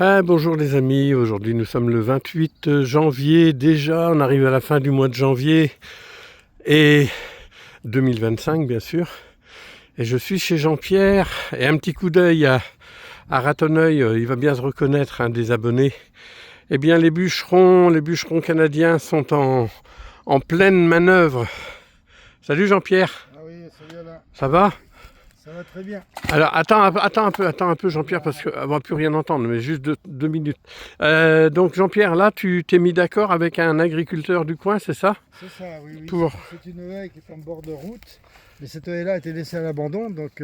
Ah, bonjour les amis, aujourd'hui nous sommes le 28 janvier, déjà on arrive à la fin du mois de janvier et 2025 bien sûr. Et je suis chez Jean-Pierre et un petit coup d'œil à Ratoneuil, il va bien se reconnaître, un des abonnés. Eh bien les bûcherons canadiens sont en pleine manœuvre. Salut Jean-Pierre, Ah oui, salut Alain, ça va? ça va très bien. Alors attends un peu Jean-Pierre parce qu'on va plus rien entendre, mais juste deux minutes. Donc Jean-Pierre, là tu t'es mis d'accord avec un agriculteur du coin, c'est ça? C'est ça, oui, oui. Pour... C'est une haie qui est en bord de route. Mais cette haie-là a été laissée à l'abandon, donc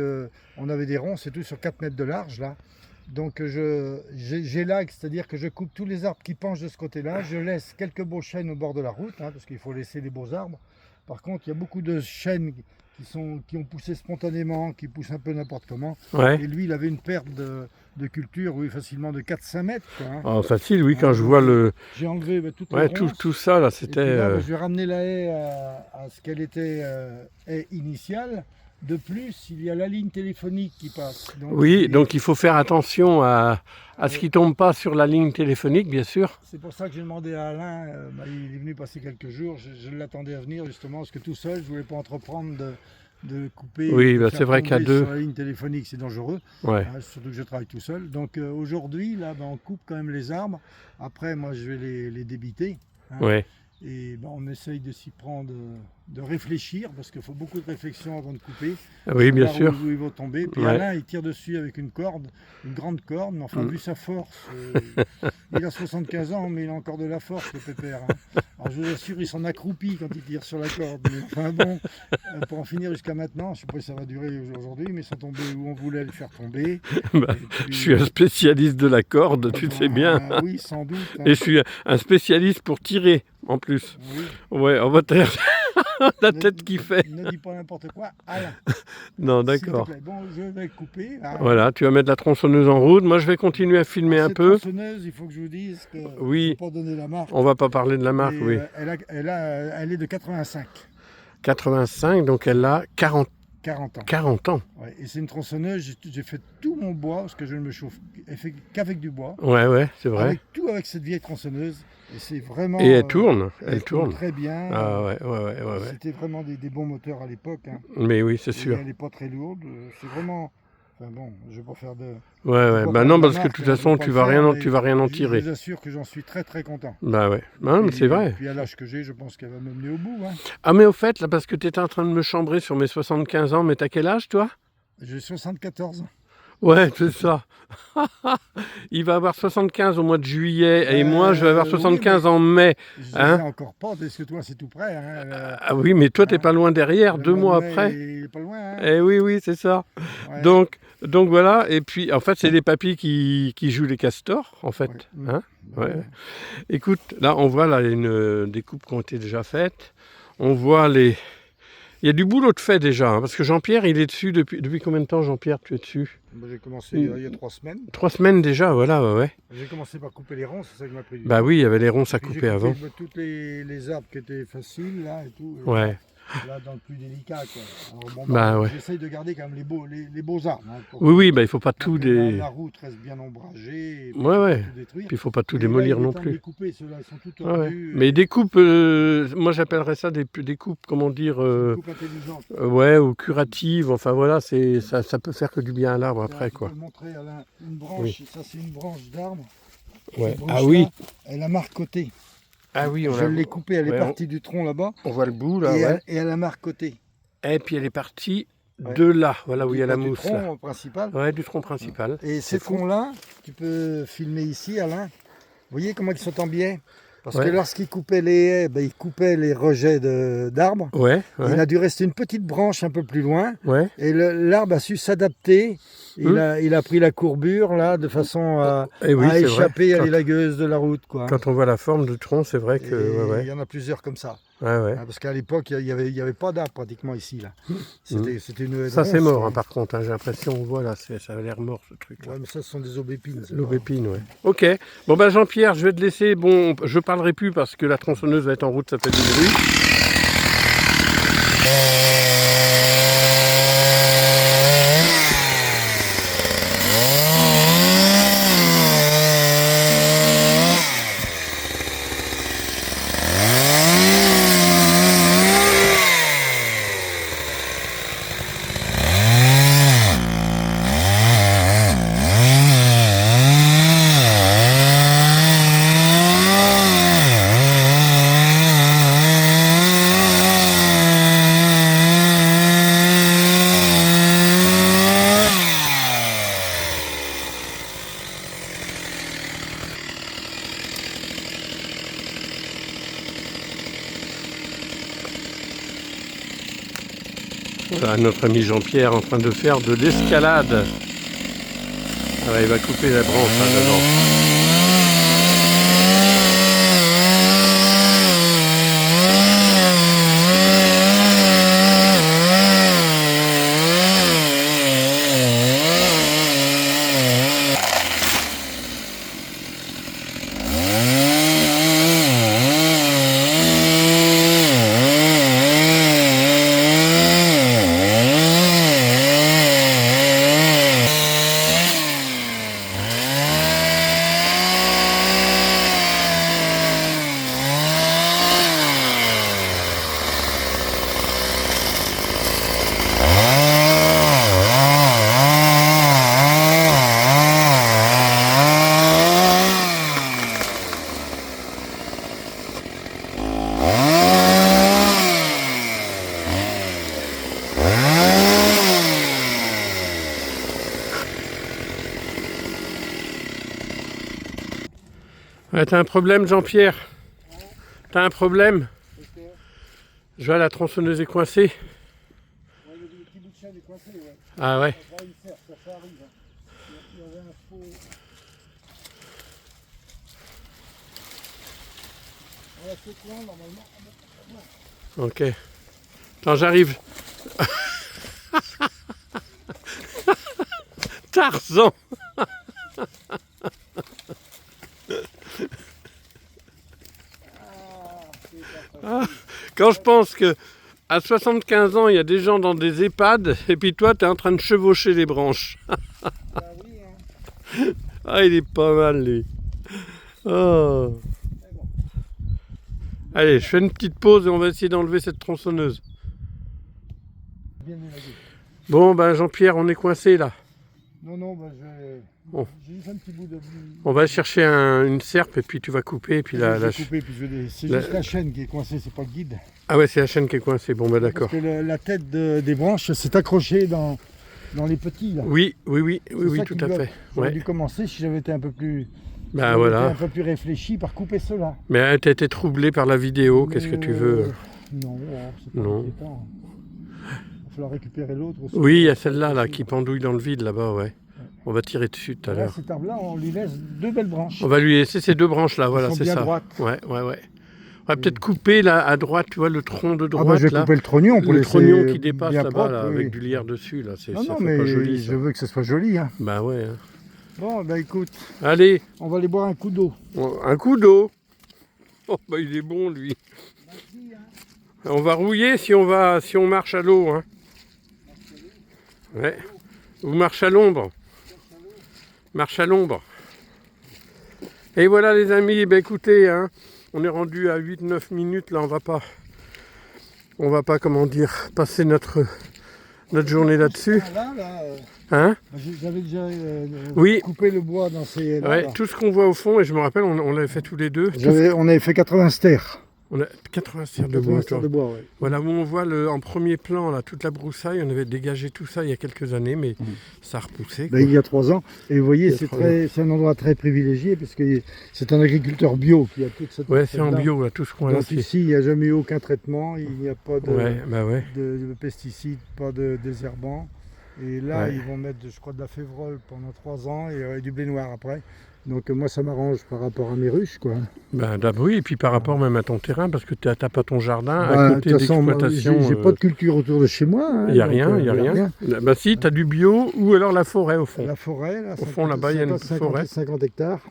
on avait des ronds, c'est tout sur 4 mètres de large là. Donc j'élague, c'est-à-dire que je coupe tous les arbres qui penchent de ce côté-là. Je laisse quelques beaux chênes au bord de la route, parce qu'il faut laisser les beaux arbres. Par contre, il y a beaucoup de chênes qui ont poussé spontanément, qui poussent un peu n'importe comment. Ouais. Et lui, il avait une perte de culture, oui, facilement de 4-5 mètres. Quoi, Oh, facile, oui, quand je vois le... J'ai enlevé toutes les Ouais, ronces. tout ça, là, Et c'était... puis là, je vais ramener la haie à ce qu'elle était haie initiale. De plus, il y a la ligne téléphonique qui passe. Donc, Oui, donc il faut faire attention à ce qui ne tombe pas sur la ligne téléphonique, bien sûr. C'est pour ça que j'ai demandé à Alain, il est venu passer quelques jours, je l'attendais à venir justement, parce que tout seul, je ne voulais pas entreprendre de couper. Oui, de c'est vrai qu'à deux... Sur la ligne téléphonique, c'est dangereux, Ouais. surtout que je travaille tout seul. Donc aujourd'hui, là, on coupe quand même les arbres. Après, moi, je vais les débiter. Ouais. Et on essaye de s'y prendre, de réfléchir, parce qu'il faut beaucoup de réflexion avant de couper. Oui, bien sûr. Où ils vont tomber. Puis Ouais. Alain, il tire dessus avec une corde, une grande corde, mais enfin, vu sa force, il a 75 ans, mais il a encore de la force, le pépère. Alors je vous assure, il s'en accroupit quand il tire sur la corde. Mais enfin bon, pour en finir jusqu'à maintenant, je ne sais pas si ça va durer aujourd'hui, mais ils sont tombés où on voulait les faire tomber. Bah, puis, je suis un spécialiste de la corde, tu sais bien. Oui, sans doute. Et je suis un spécialiste pour tirer, en plus. Oui. Ouais, on va taire la tête qui fait. Ne dis pas n'importe quoi, Alain. Non, S'il te d'accord. plaît. Bon, je vais couper. Voilà, tu vas mettre la tronçonneuse en route. Moi, je vais continuer à filmer un Cette peu. tronçonneuse, il faut que je vous dise que Oui. je ne vais pas donner la marque. On va pas parler de la marque, mais, oui. Elle est de 85. 85, donc elle a 40 ans. 40 ans. Ouais, et c'est une tronçonneuse, j'ai fait tout mon bois, parce que je ne me chauffe qu'avec du bois. Ouais, c'est vrai. Avec cette vieille tronçonneuse. Et c'est vraiment... Et elle tourne, elle tourne. Très bien. Ah ouais. C'était vraiment des bons moteurs à l'époque. Mais oui, c'est sûr. Elle n'est pas très lourde. C'est vraiment... Enfin bon, je ne vais pas faire de... Ouais. Bah non, parce que de toute façon, tu vas rien en tirer. Je vous assure que j'en suis très très content. Bah ouais, non, mais c'est vrai. Puis à l'âge que j'ai, je pense qu'elle va me mener au bout. Ah mais au fait, là, parce que tu étais en train de me chambrer sur mes 75 ans, mais t'as quel âge, toi? J'ai 74 ans. Ouais, c'est ça. Il va avoir 75 au mois de juillet, et moi, je vais avoir 75 oui, en mai. Je ne sais encore pas, parce que toi, c'est tout près. Ah oui, mais toi, t'es pas loin derrière, 2 mois après. Il est pas loin. Eh oui, c'est ça. Ouais. Donc voilà, et puis en fait c'est les papys qui jouent les castors en fait. Ouais. Hein, ouais. Écoute, là on voit là des coupes qui ont été déjà faites. On voit les... Il y a du boulot de fait déjà, parce que Jean-Pierre il est dessus depuis combien de temps Jean-Pierre tu es dessus? J'ai commencé il y a 3 semaines. 3 semaines déjà, voilà, ouais. J'ai commencé par couper les ronces, c'est ça qui m'a pris du temps. Bah oui, il y avait les ronces à Puis couper avant. J'ai coupé tous les arbres qui étaient faciles là et tout. Ouais. Là dans le plus délicat quoi. Alors, Bah ouais. J'essaye de garder quand même les beaux arbres. Oui, bah il faut pas tout La route reste bien ombragée. Ouais. Tout détruire. Puis il faut pas tout Et démolir là, non il est temps de plus. les couper, ceux-là, ils sont tout Ouais. tordus. Mais des coupes, moi j'appellerais ça des coupes, comment dire, Des coupes intelligentes. ouais, ou curatives, enfin voilà, ça peut faire que du bien à l'arbre après, Je quoi. vais vous montrer Alain, une branche, Oui. ça c'est une branche d'arbre. Ouais. Cette branche-là, Ah oui. Elle a marcoté. Ah oui, Je l'ai coupée, elle est partie du tronc là-bas. On voit le bout là, et, ouais. et elle a marcoté. Et puis elle est partie de là, voilà où il y a la mousse Du tronc là. principal. Ouais, du tronc principal. Et ces troncs-là, tu peux filmer ici, Alain. Vous voyez comment ils sont en biais? Parce que lorsqu'il coupait les haies, il coupait les rejets d'arbres. Ouais. Il a dû rester une petite branche un peu plus loin. Ouais. Et l'arbre a su s'adapter. Il a pris la courbure là de façon à échapper à l'élagueuse de la route. Quoi. Quand on voit la forme du tronc, c'est vrai que... Il y en a plusieurs comme ça. Ouais. Parce qu'à l'époque, il n'y avait pas d'arbre pratiquement ici. Là. C'était une ça c'est mort par contre, j'ai l'impression, on voit là, ça a l'air mort ce truc là. Ouais, mais ça ce sont des aubépines. L'aubépine, ouais. Ok, bon ben Jean-Pierre, je vais te laisser, bon, je parlerai plus parce que la tronçonneuse va être en route, ça fait du bruit. ça, notre ami Jean-Pierre en train de faire de l'escalade. Ah ouais, il va couper la branche là-dedans. Ouais, t'as un problème, Jean-Pierre? T'as un problème? Je vois, la tronçonneuse est coincée. Ouais, le petit bout de chaîne est coincé, ouais. Ah ouais. Ça arrive, ça arrive. Il y avait un faux... On a ce coin, normalement. Ok. Attends, j'arrive. Tarzan. Quand je pense que à 75 ans, il y a des gens dans des EHPAD, et puis toi, tu es en train de chevaucher les branches. Ah oui, hein. Ah, il est pas mal, lui. Oh. Allez, je fais une petite pause et on va essayer d'enlever cette tronçonneuse. Bien ménagé. Bon, ben Jean-Pierre, on est coincé là. Non, bah, Bon. j'ai juste un petit bout de... On va chercher une serpe et puis tu vas couper. Et puis je vais couper, puis c'est juste la chaîne qui est coincée, c'est pas le guide. Ah ouais, c'est la chaîne qui est coincée. Bon, bah d'accord. Parce que la tête des branches s'est accrochée dans les petits là. Oui, Ça tout qui à bloque. fait. J'aurais Ouais. dû commencer si j'avais été un peu plus... Bah été voilà. un peu plus réfléchi par couper cela. Mais t'as été troublé par la vidéo, qu'est-ce que tu veux? Non, c'est pas Non. inquiétant. Il va falloir récupérer l'autre aussi. Oui, il y a celle-là là, qui pendouille dans le vide là-bas, ouais. On va tirer dessus tout à Là, l'heure. cet arbre-là, on lui laisse 2 belles branches. On va lui laisser ces deux branches là, voilà, sont c'est bien ça. droites. Ouais. On va peut-être couper là à droite, tu vois, le tronc de droite je vais là. couper le trognon pour Le laisser trognon qui dépasse bien là-bas propre, là, oui. avec du lierre dessus là, ça Non, fait mais pas joli ça. je veux que ce soit joli. Hein. Bah ouais. Hein. Bon, bah écoute, Allez, on va aller boire un coup d'eau. un coup d'eau. Oh bah il est bon lui. Merci, hein. On va rouiller si on marche à l'eau. Hein. Ouais. Ou marche à l'ombre. Marche à l'ombre. Et voilà les amis, ben écoutez, hein, on est rendu à 8-9 minutes, là on va pas comment dire, passer notre journée là-dessus. Hein? J'avais déjà Oui. coupé le bois dans ces... Là, Ouais, là. tout ce qu'on voit au fond, et je me rappelle, on l'avait fait tous les deux. On avait fait 80 stères. On a 80 cires de bois. de bois, ouais. Voilà, où on voit en premier plan là, toute la broussaille, on avait dégagé tout ça il y a quelques années, mais ça a repoussé. Ben, il y a 3 ans. Et vous voyez, Il y a c'est un endroit très privilégié parce que c'est un agriculteur bio qui a toute cette... Ouais, c'est en bio, là, tout ce qu'on a Donc ici, il n'y a jamais eu aucun traitement, il n'y a pas de, ouais, bah ouais. de pesticides, pas de désherbants. Et là, Ouais. ils vont mettre, je crois, de la févrole pendant 3 ans et du blé noir après. Donc moi, ça m'arrange par rapport à mes ruches, quoi. Ben, oui, et puis par rapport même à ton terrain, parce que tu n'as pas ton jardin à Bah, côté de toute façon, moi, d'exploitation. j'ai pas de culture autour de chez moi. Hein, Il n'y a donc, rien, il n'y a rien. Bah si, tu as du bio ou alors la forêt au fond. La forêt, là. Au fond, là-bas, il y a une forêt. 50 hectares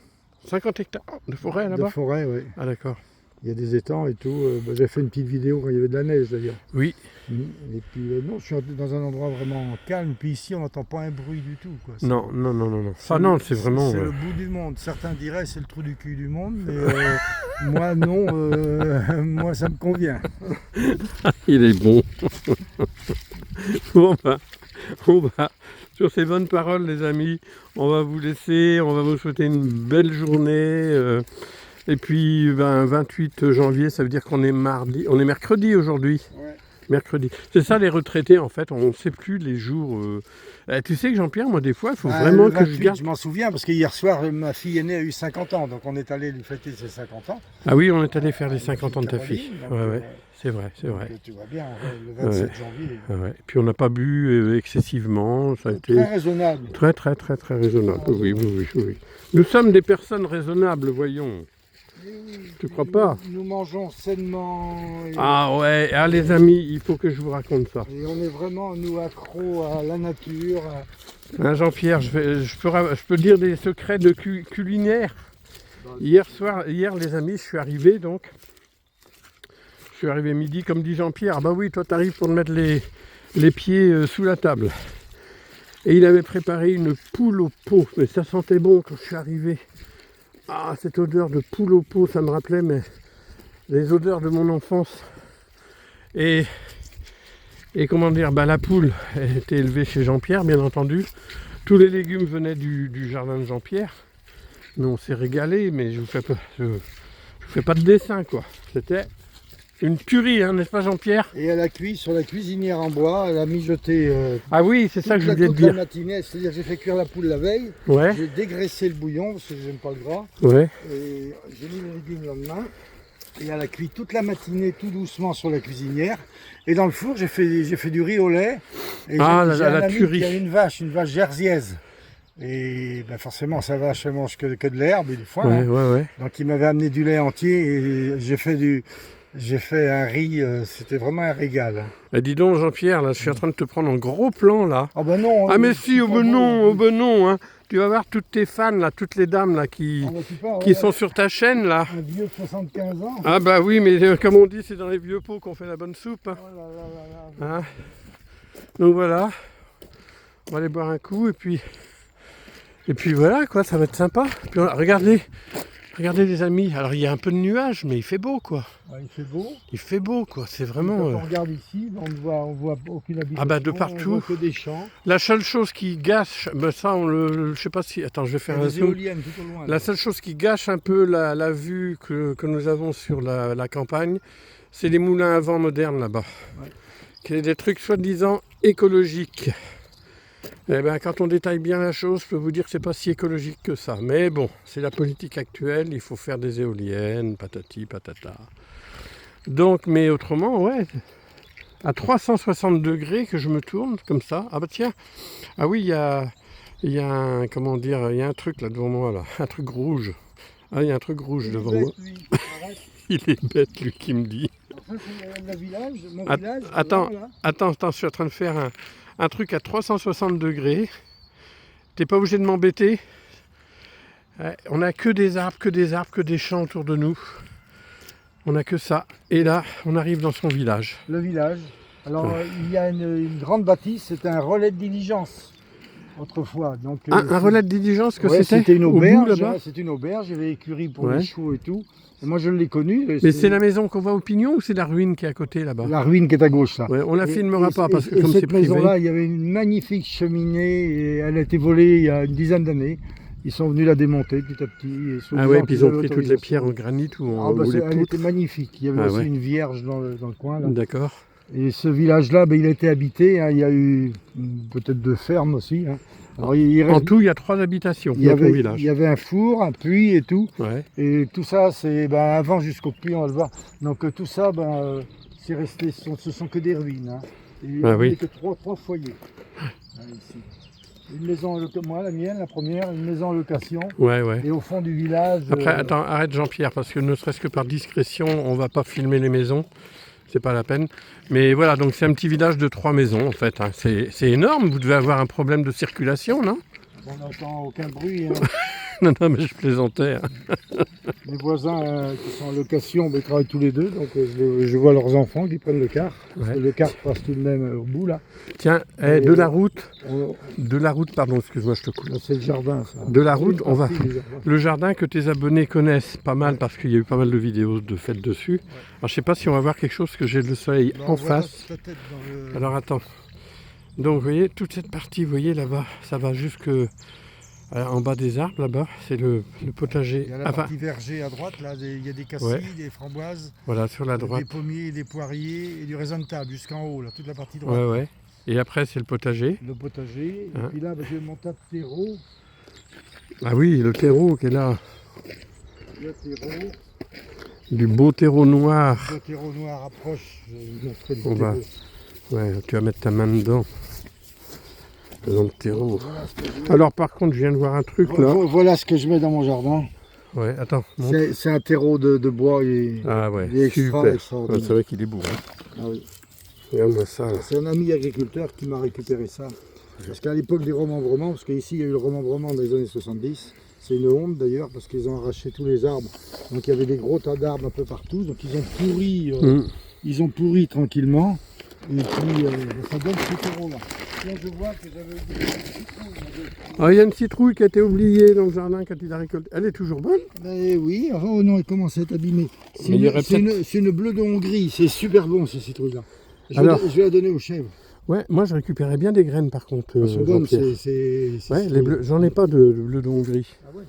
50 hectares de forêt de là-bas. forêt, oui. Ah d'accord. Il y a des étangs et tout. J'ai fait une petite vidéo quand il y avait de la neige, d'ailleurs. Oui. Et puis, non, je suis dans un endroit vraiment calme. Puis ici, on n'entend pas un bruit du tout, quoi. Non. Ah non, c'est vraiment... C'est le bout du monde. Certains diraient c'est le trou du cul du monde, mais moi non, moi ça me convient. Il est bon. Bon bah, sur ces bonnes paroles les amis, on va vous laisser, on va vous souhaiter une belle journée. Et puis 28 janvier, ça veut dire qu'on est mercredi aujourd'hui. Ouais. Mercredi. C'est ça les retraités en fait, on ne sait plus les jours. Tu sais que Jean-Pierre, moi des fois, il faut vraiment que je garde. Je m'en souviens parce que hier soir, ma fille aînée a eu 50 ans, donc on est allé lui fêter ses 50 ans. Ah oui, on est allé faire les 50 ans de ta fille. Ouais. C'est vrai. Tu vois bien, le 27 janvier. Ouais. Et puis on n'a pas bu excessivement, ça a été très raisonnable. Très raisonnable, oui. Nous sommes des personnes raisonnables, voyons. Tu crois pas? Nous mangeons sainement. Ah ouais, les amis, il faut que je vous raconte ça. Et on est vraiment, nous, accros à la nature. Hein, Jean-Pierre, je peux dire des secrets de culinaire. Hier, les amis, je suis arrivé donc. Je suis arrivé midi, comme dit Jean-Pierre. Ah bah oui, toi t'arrives pour te mettre les pieds sous la table. Et il avait préparé une poule au pot. Mais ça sentait bon quand je suis arrivé. Ah, cette odeur de poule au pot, ça me rappelait les odeurs de mon enfance. Et comment dire, la poule était élevée chez Jean-Pierre, bien entendu. Tous les légumes venaient du jardin de Jean-Pierre. Mais on s'est régalé, mais je vous fais pas de dessin, quoi. C'était une tuerie, hein, n'est-ce pas Jean-Pierre? Et elle a cuit sur la cuisinière en bois, elle a mijoté ah oui, c'est ça que je voulais te dire. La matinée, c'est-à-dire j'ai fait cuire la poule la veille, j'ai dégraissé le bouillon parce que j'aime pas le gras, et j'ai mis les légumes le lendemain, et elle a cuit toute la matinée tout doucement sur la cuisinière, et dans le four j'ai fait du riz au lait, et j'ai un ami qui a une vache jersiaise. Et forcément, sa vache, elle mange que de l'herbe et du foin. Donc il m'avait amené du lait entier et j'ai fait un riz, c'était vraiment un régal. Et dis donc Jean-Pierre, là, je suis en train de te prendre un gros plan là. Ah ben non. Ah mais si, non, hein. Tu vas voir toutes tes fans là, toutes les dames là qui sont sur ta chaîne là. Un vieux de 75 ans. Ah bah oui, mais comme on dit, c'est dans les vieux pots qu'on fait la bonne soupe. Hein. Hein. Donc voilà, on va aller boire un coup et puis voilà quoi, ça va être sympa. Puis regardez les amis, alors il y a un peu de nuages, mais il fait beau quoi. Ouais, il fait beau. Il fait beau quoi, c'est vraiment... Quand on regarde ici, on voit aucune habitation, ah bah de partout. On voit que des champs. La seule chose qui gâche, ça je sais pas si... Attends, je vais faire un zoom. Éoliennes tout au loin. La seule chose qui gâche un peu la vue que nous avons sur la campagne, c'est les moulins à vent modernes là-bas. Ouais. Qui est des trucs soi-disant écologiques. Eh bien, quand on détaille bien la chose, je peux vous dire que c'est pas si écologique que ça. Mais bon, c'est la politique actuelle, il faut faire des éoliennes, patati, patata. Donc, mais autrement, ouais, à 360 degrés que je me tourne, comme ça. Ah bah tiens, ah oui, il y a un, comment dire, il y a un truc là devant moi, là, un truc rouge. Ah, il y a un truc rouge devant moi. Il est bête, lui, qui me dit. Attends, je suis en train de faire un truc à 360 degrés. T'es pas obligé de m'embêter. On n'a que des arbres, que des champs autour de nous. On n'a que ça. Et là, on arrive dans son village. Le village. Alors, il y a une grande bâtisse, c'était un relais de diligence. Autrefois. Donc, un relais de diligence que c'était une auberge. C'était une auberge, il y avait l'écurie pour les chevaux et tout. Et moi je l'ai connu. Mais c'est la maison qu'on voit au Pignon ou c'est la ruine qui est à côté là-bas? La ruine qui est à gauche là. Ouais, on la filmera pas parce que comme c'est privé. Cette maison-là, il y avait une magnifique cheminée et elle a été volée il y a une dizaine d'années. Ils sont venus la démonter petit à petit. Ah ouais, puis ils ont pris toutes les pierres en granit ou en les poutres. Elle était magnifique. Il y avait aussi une vierge dans le coin là. D'accord. Et ce village-là, il a été habité. Hein. Il y a eu peut-être 2 fermes aussi. Hein. Alors, en tout, il y a 3 habitations dans ton village. Il y avait un four, un puits et tout. Ouais. Et tout ça, c'est avant jusqu'au puits, on va le voir. Donc tout ça, c'est resté, ce sont que des ruines. Hein. Et il n'y a que 3 foyers. Ici. Une maison, moi, la mienne, la première, une maison en location. Ouais. Et au fond du village... Après, attends, arrête Jean-Pierre, parce que ne serait-ce que par discrétion, on ne va pas filmer les maisons. C'est pas la peine. Mais voilà, donc c'est un petit village de 3 maisons en fait. Hein. C'est énorme, vous devez avoir un problème de circulation, non? On n'entend aucun bruit. Hein. non, mais je plaisantais. Hein. Mes voisins qui sont en location, ils travaillent tous les deux, donc je vois leurs enfants qui prennent le car. Ouais. Le car passe tout de même au bout là. Tiens, de la route, pardon, excuse-moi, je te coupe. C'est le jardin, ça. De la route, on va. Le jardin que tes abonnés connaissent pas mal parce qu'il y a eu pas mal de vidéos de faites dessus. Ouais. Alors je sais pas si on va voir quelque chose que j'ai le soleil en face. Alors attends. Donc vous voyez, toute cette partie, vous voyez là-bas, ça va jusque En bas des arbres, là-bas, c'est le potager. Il y a la Enfin, partie verger à droite, là, il y a des cassis, Ouais. des framboises, voilà, sur la droite. des pommiers, des poiriers et du raisin de table jusqu'en haut, là, toute la partie droite. Ouais, ouais. Et après, c'est le potager. Le potager, Hein. et puis là, j'ai mon tas de terreau. Ah oui, le terreau qui est là. Le terreau, Du beau terreau noir. le terreau noir approche. Je vais vous montrer le On va- terreau. Ouais, tu vas mettre ta main dedans. Dans le terreau. Voilà ce que je mets. Alors, par contre, je viens de voir un truc là. Voilà ce que je mets dans mon jardin. Ouais, attends. montre. C'est un terreau de bois et Ah ouais, il est super. extraordinaire. Ouais, c'est vrai qu'il est beau. Hein. Ah oui. Regarde-moi ça. Là. C'est un ami agriculteur qui m'a récupéré ça. Parce qu'à l'époque des remembrements, parce qu'ici il y a eu le remembrement dans les années 70, c'est une honte d'ailleurs parce qu'ils ont arraché tous les arbres. Donc il y avait des gros tas d'arbres un peu partout. Donc ils ont pourri tranquillement. Et puis ça donne ce terreau-là. Là je vois que j'avais des citrouilles. Ah, il y a une citrouille qui a été oubliée dans le jardin quand il a récolté. Elle est toujours bonne. Ben oui, oh non, elle commence à être abîmée. C'est Mais il y aurait c'est une bleue de Hongrie, c'est super bon ces citrouilles-là. Alors- Je vais la donner aux chèvres. Ouais, moi je récupérais bien des graines par contre. Elles sont bonnes, Jean-Pierre. Ouais, les bleus, j'en ai pas de bleu de Hongrie. Ah ouais.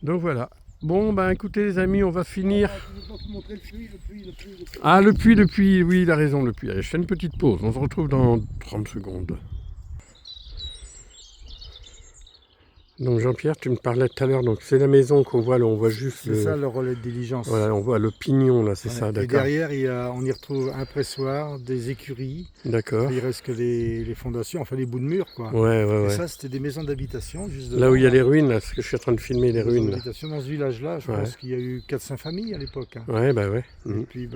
Donc voilà. Bon, ben écoutez les amis, on va finir. Tu veux pas te montrer le puits. Ah, le puits, oui, il a raison, le puits. Allez, je fais une petite pause, on se retrouve dans 30 secondes. Donc Jean-Pierre, tu me parlais tout à l'heure, donc c'est la maison qu'on voit là, on voit juste C'est ça le relais de diligence. Voilà, on voit le pignon là, c'est Ouais. ça, Et d'accord. derrière, on y retrouve un pressoir, des écuries. D'accord. Il reste que les fondations, enfin les bouts de mur, quoi. Ouais, ouais, Et ouais. ça, c'était des maisons d'habitation juste Là devant, où il y a les ruines, là, ce que je suis en train de filmer, les Des maisons ruines là. d'habitation dans ce village-là, je Ouais. pense qu'il y a eu 400 familles à l'époque. Hein. Ouais, bah ouais. Et Mhm. puis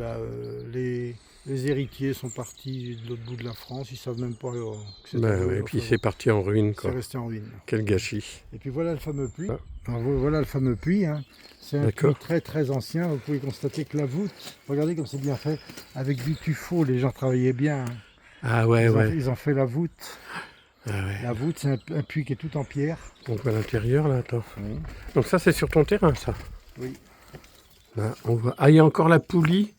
les héritiers sont partis de l'autre bout de la France, ils savent même pas que c'était Bah eux, ouais, et puis enfin, c'est parti en ruine, c'est quoi. resté en ruine. Quel gâchis. Et puis voilà le fameux puits. Ah. Alors, voilà le fameux puits. Hein. C'est un puits D'accord. très très ancien. Vous pouvez constater que la voûte, regardez comme c'est bien fait, avec du tuffeau, les gens travaillaient bien. Hein. Ah ouais, ouais. Ils ont fait la voûte. Ah ouais. La voûte, c'est un puits qui est tout en pierre. Donc à l'intérieur là, attends. Donc ça c'est sur ton terrain ça. Oui. Là, on voit. Ah, il y a encore la poulie.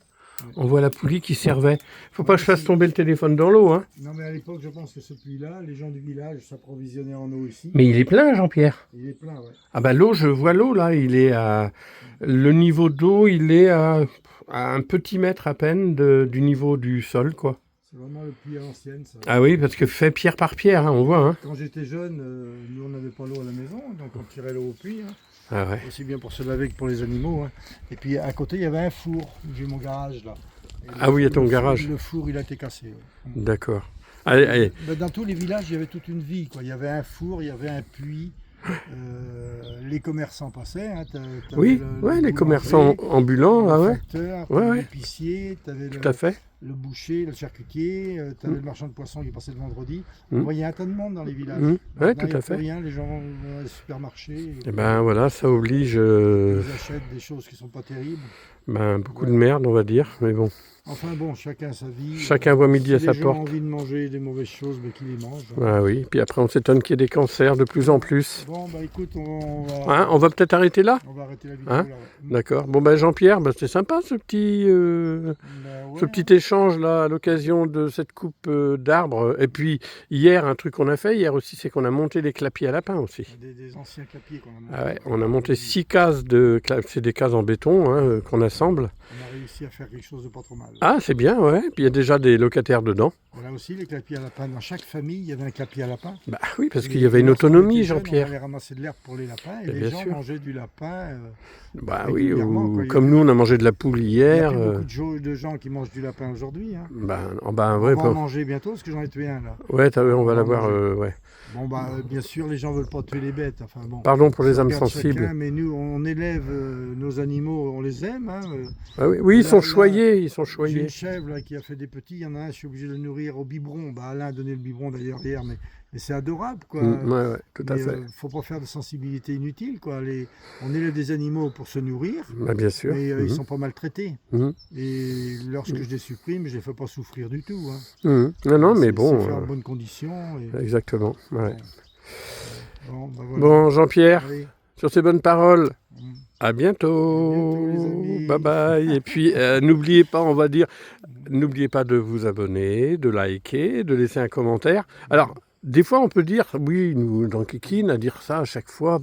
Oui. On voit la poulie qui servait. Faut pas que je fasse tomber le téléphone dans l'eau, hein. Non mais à l'époque, je pense que ce puits-là, les gens du village s'approvisionnaient en eau ici. Mais il est plein, Jean-Pierre. Il est plein, ouais. Ah bah l'eau, je vois l'eau là, il est à... Le niveau d'eau, il est à un petit mètre à peine du niveau du sol, quoi. C'est vraiment le puits à l'ancienne, ça. Ah oui, parce que fait pierre par pierre, hein, on voit, hein. Quand j'étais jeune, nous on n'avait pas l'eau à la maison, donc on tirait l'eau au puits. Hein. Ah ouais. Aussi bien pour se laver que pour les animaux. Hein. Et puis à côté, il y avait un four. J'ai mon garage là. Et Ah oui, il y a ton le four- garage. Le four, il a été cassé. Ouais. D'accord. Allez, allez. Mais dans tous les villages, il y avait toute une vie. Quoi. Il y avait un four, il y avait un puits. Les commerçants passaient. Hein. T'avais Oui, ouais, les boulanger, commerçants ambulants, ah le ouais, facteur, Ouais, t'avais ouais. l'épicier, t'avais tout à fait. le boucher, le charcutier, t'avais le marchand de poissons qui passait le vendredi. Mm. On voyait un tas de monde dans les villages. Mm. Ouais, Maintenant, tout il y a à plus fait. rien, les gens vont dans les supermarchés. Et ben voilà, ça oblige Ils achètent des choses qui sont pas terribles. beaucoup de merde, on va dire, mais bon. Enfin bon, chacun sa vie. Chacun voit midi à Si sa les gens ont porte. envie de manger des mauvaises choses, ben, qu'ils les mangent. Ah oui, puis après on s'étonne qu'il y ait des cancers de plus en plus. Bon, bah écoute, on Hein, on va peut-être arrêter là. va arrêter la vidéo Hein là. Ouais. D'accord. Bon ben Jean-Pierre, c'est sympa ce Ben, ouais, ce petit échange là à l'occasion de cette coupe d'arbres. Et puis hier, un truc qu'on a fait hier aussi, c'est qu'on a monté des clapiers à lapin aussi. des anciens clapiers qu'on a montés. Ah ouais, on a monté 6 cases c'est des cases en béton hein, qu'on assemble. On a réussi à faire quelque chose de pas trop mal. Ah c'est bien, ouais. Puis il y a déjà des locataires dedans. Voilà aussi les clapiers à lapin. Dans chaque famille, il y avait un clapier à lapin. Bah oui, parce Et qu'il y avait une lorsqu'on autonomie, était jeunes, On Jean-Pierre. allait ramasser de l'herbe pour les lapins et Mais les bien gens sûr. mangeaient du lapin. Bah oui, régulièrement, quoi. Il y comme a- nous on a mangé de la poule Il y a hier. plus beaucoup de gens qui mangent du lapin aujourd'hui. Hein. On On va va en pas- manger bientôt parce que j'en ai tué un là. Ouais, on va on l'avoir. va Ouais. Bon bah bien sûr les gens veulent pas tuer les bêtes. Enfin bon. Pardon pour les Ça âmes regarde sensibles. chacun, mais nous on élève nos animaux, on les aime. Hein. Ah oui, oui, ils Là- sont là, choyés, ils sont J'ai choyés. une chèvre là, qui a fait des petits, il y en a un, je suis obligé de le nourrir au biberon. Bah, Alain a donné le biberon d'ailleurs hier, mais c'est adorable quoi. Ouais, tout à Mais, fait. faut pas faire de sensibilité inutile quoi. On élève des animaux pour se nourrir, Bah, bien sûr. mais Mhm. ils sont pas maltraités. Mhm. Et lorsque je les supprime, je les fais pas souffrir du tout. Hein. Mhm. Non, non, mais C'est bon. fait en bonnes conditions. Et... Exactement. Ouais. Bon, bah, voilà. Bon, Jean-Pierre, Allez. sur ces bonnes paroles, Mm. à bientôt. À bientôt, les amis. Bye bye. Et puis, n'oubliez pas, n'oubliez pas de vous abonner, de liker, de laisser un commentaire. Alors, des fois, on peut dire, oui, nous, dans Kikine, à dire ça à chaque fois,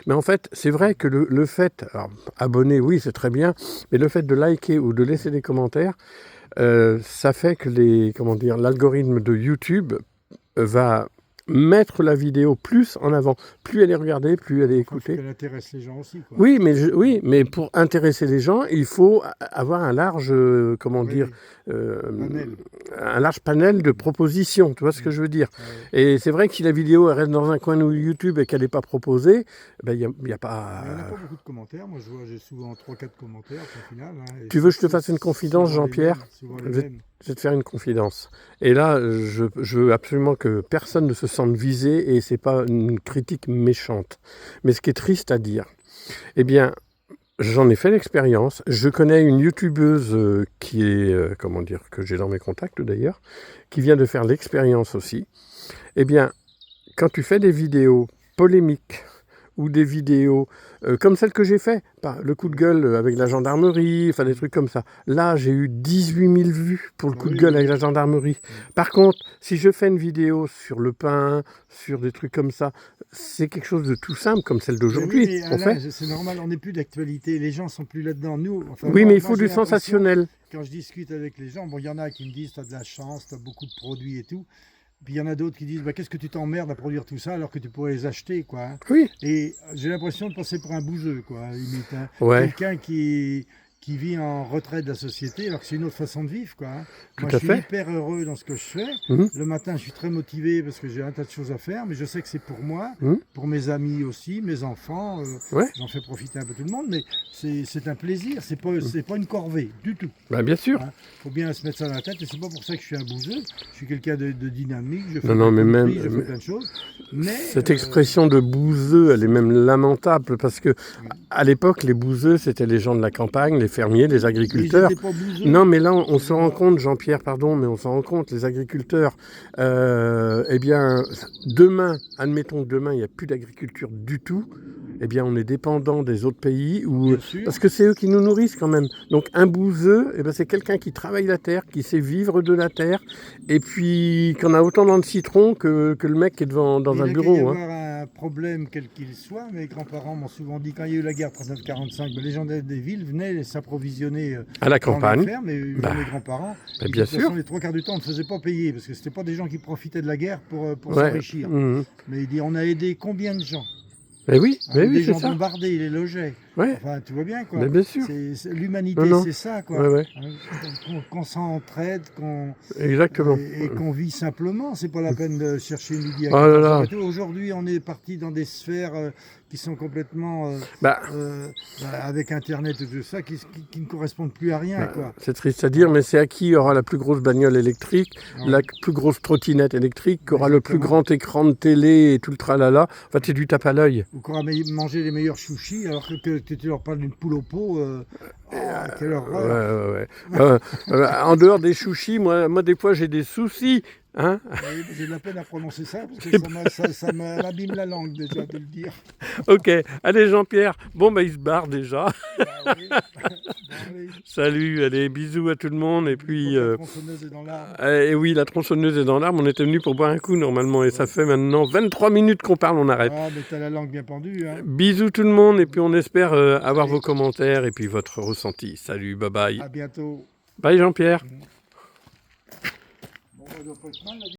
mais en fait, c'est vrai que le fait, alors, abonner, oui, c'est très bien, mais le fait de liker ou de laisser des commentaires, ça fait que l'algorithme de YouTube va mettre la vidéo plus en avant. Plus elle est regardée, plus elle est écoutée. Elle intéresse les gens aussi, quoi. Oui, mais pour intéresser les gens, il faut avoir un large, Panel. un large panel de propositions. Tu vois ce que je veux dire? Ouais. Et c'est vrai que si la vidéo elle reste dans un coin de YouTube et qu'elle n'est pas proposée, ben y a Il n'y pas. en a pas beaucoup de commentaires. Moi, j'ai souvent 3-4 commentaires au final. Hein, Tu veux que je te fasse une confidence, Jean-Pierre? Je vais te faire une confidence. Et là, je veux absolument que personne ne se sente visé, et c'est pas une critique méchante. Mais ce qui est triste à dire, eh bien, j'en ai fait l'expérience. Je connais une youtubeuse qui est, que j'ai dans mes contacts d'ailleurs, qui vient de faire l'expérience aussi. Eh bien, quand tu fais des vidéos polémiques, ou des vidéos comme celle que j'ai fait, le coup de gueule avec la gendarmerie, enfin des trucs comme ça. Là, j'ai eu 18 000 vues pour le coup de gueule avec la gendarmerie. Par contre, si je fais une vidéo sur le pain, sur des trucs comme ça, c'est quelque chose de tout simple, comme celle d'aujourd'hui. C'est normal, on n'est plus d'actualité, les gens sont plus là-dedans. Nous, oui, mais il faut du sensationnel. Quand je discute avec les gens, bon, il y en a qui me disent, tu as de la chance, tu as beaucoup de produits et tout. Puis il y en a d'autres qui disent, qu'est-ce que tu t'emmerdes à produire tout ça alors que tu pourrais les acheter, quoi. Hein. Oui. Et j'ai l'impression de passer pour un bouseux, quoi, limite. Hein. Ouais. Quelqu'un qui vit en retrait de la société, alors que c'est une autre façon de vivre, quoi. Hein. Moi, je suis hyper heureux dans ce que je fais. Le matin, je suis très motivé parce que j'ai un tas de choses à faire, mais je sais que c'est pour moi, pour mes amis aussi, mes enfants. J'en fais profiter un peu tout le monde, mais c'est un plaisir, c'est pas une corvée du tout. Bah, bien sûr. Hein. Faut bien se mettre ça dans la tête, et c'est pas pour ça que je suis un bouseux. Je suis quelqu'un de dynamique, je fais plein de choses. Mais, cette expression de bouseux, elle est même lamentable, parce que à l'époque, les bouseux, c'était les gens de la campagne, les fermiers, les agriculteurs. Non, mais là, on se rend compte, Jean-Pierre, pardon, mais on s'en rend compte, les agriculteurs, eh bien, demain, admettons que demain, il n'y a plus d'agriculture du tout, eh bien, on est dépendant des autres pays, parce que c'est eux qui nous nourrissent quand même. Donc, un bouseux, eh bien, c'est quelqu'un qui travaille la terre, qui sait vivre de la terre, et puis qu'on a autant dans le citron que le mec qui est dans un bureau. Il y avoir un problème quel qu'il soit. Mes grands-parents m'ont souvent dit, quand il y a eu la guerre 39-45, les gens des villes venaient s'approvisionner à la campagne. Mais mes grands-parents, bien sûr. Les 3 quarts du temps, on ne faisait pas payer, parce que ce n'étaient pas des gens qui profitaient de la guerre pour s'enrichir. Mais il dit, on a aidé combien de gens? Mais oui, les gens bombardés, ils les logeaient. Ouais. Enfin, tu vois bien, quoi. Mais bien sûr. L'humanité, c'est ça, quoi. Ouais. Qu'on s'entraide, Exactement. Et qu'on vit simplement. C'est pas la peine de chercher une idée. Aujourd'hui, on est parti dans des sphères qui sont complètement avec Internet et tout ça, qui ne correspondent plus à rien, quoi. C'est triste à dire, mais c'est à qui aura la plus grosse bagnole électrique, la plus grosse trottinette électrique, qui aura le plus grand écran de télé et tout le tralala. Enfin, c'est du tape à l'œil. Ou qui aura mangé les meilleurs sushis, alors que tu leur parles d'une poule au pot. Quelle horreur. En dehors des sushis, moi des fois j'ai des soucis. Hein? J'ai de la peine à prononcer ça, parce que ça m'abîme la langue déjà de le dire. Ok, allez Jean-Pierre. Bon, il se barre déjà. Salut, allez, bisous à tout le monde. Et puis, la tronçonneuse est dans l'arbre. Et oui, la tronçonneuse est dans l'arbre. On était venu pour boire un coup normalement, et ça fait maintenant 23 minutes qu'on parle, on arrête. Ah, mais t'as la langue bien pendue. Hein. Bisous tout le monde, et puis on espère avoir vos commentaires et puis votre ressenti. Salut, bye bye. À bientôt. Bye Jean-Pierre. Bon,